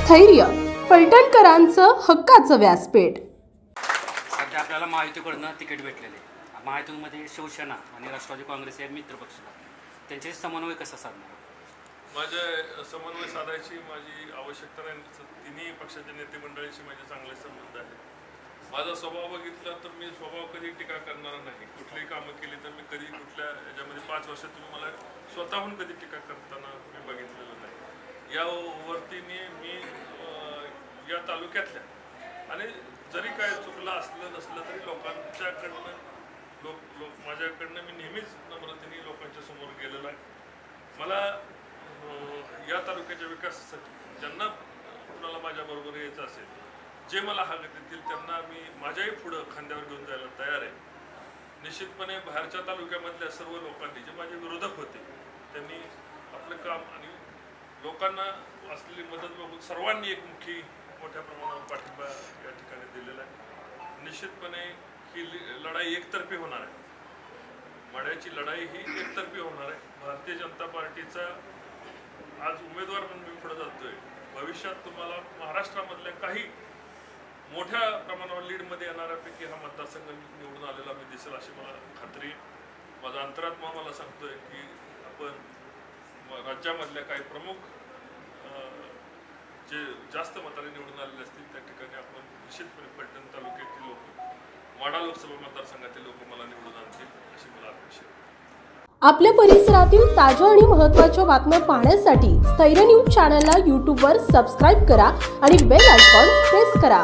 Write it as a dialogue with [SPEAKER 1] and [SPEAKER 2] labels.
[SPEAKER 1] स्थैर्य फलटणकरांचं हक्काचं व्यासपीठ।
[SPEAKER 2] सध्या आपल्याला महायुतीकडून तिकीट भेटलेले महायुतीमध्ये शिवसेना आणि राष्ट्रवादी काँग्रेस हे मित्रपक्ष त्यांचे समन्वय कसा साधणार?
[SPEAKER 3] माझे समन्वय साधायची माझी आवश्यकता नाही। तिन्ही पक्षाच्या नेते मंडळींशी माझे चांगले संबंध आहेत। माझा स्वभाव बघितला तर मी स्वभाव कधी टीका करणार नाही। कुठलीही कामं केली तर मी कधी कुठल्या याच्यामध्ये 5 वर्षात तुम्ही मला स्वतःहून कधी टीका करताना मी बघितलेलं नाही। या वरतीने मी या तालुक्यातल्या आणि जरी काय चुकलं असलं नसलं तरी लोकांच्याकडनं माझ्याकडनं मी नेहमीच नम्रतेने लोकांच्या समोर गेलेलो आहे। मला या तालुक्याच्या विकासासाठी ज्यांना कुणाला माझ्याबरोबर यायचं असेल, जे मला हाक देतील त्यांना मी माझ्याही पुढं खांद्यावर घेऊन जायला तयार आहे। निश्चितपणे बाहेरच्या तालुक्यामधल्या सर्व लोकांनी जे माझे विरोधक होते त्यांनी आपलं काम आणि लोकांना असलेली मदत बघून सर्वांनी एकमुखी मोठ्या प्रमाणावर पाठिंबा या ठिकाणी दिलेला आहे। निश्चितपणे ही लढाई एकतर्फी होणार आहे। माड्याची लढाई ही एकतर्फी होणार आहे। भारतीय जनता पार्टीचा आज उमेदवार म्हणून मी पुढे जातोय। भविष्यात तुम्हाला महाराष्ट्रामधल्या काही मोठ्या प्रमाणावर लीडमध्ये येणाऱ्यापैकी हा मतदारसंघ निवडून आलेला मी दिसेल अशी मला खात्री आहे। माझा अंतरात्मा मला सांगतोय की आपण राज्यामधल्या काही प्रमुख जे जास्त मताने निवडून आलेले असतील त्या ठिकाणी आपण निश्चितपणे फलटण तालुक्यातील लोक, माढा लोकसभा मतदारसंघातील लोक मला निवडून आणतील अशी मला अपेक्षा आहे।
[SPEAKER 1] आपल्या परिसरातील ताज्या आणि महत्त्वाच्या बातम्या पाहण्यासाठी स्थैर्य न्यूज चॅनलला YouTube वर सबस्क्राइब करा आणि बेल आयकॉन प्रेस करा।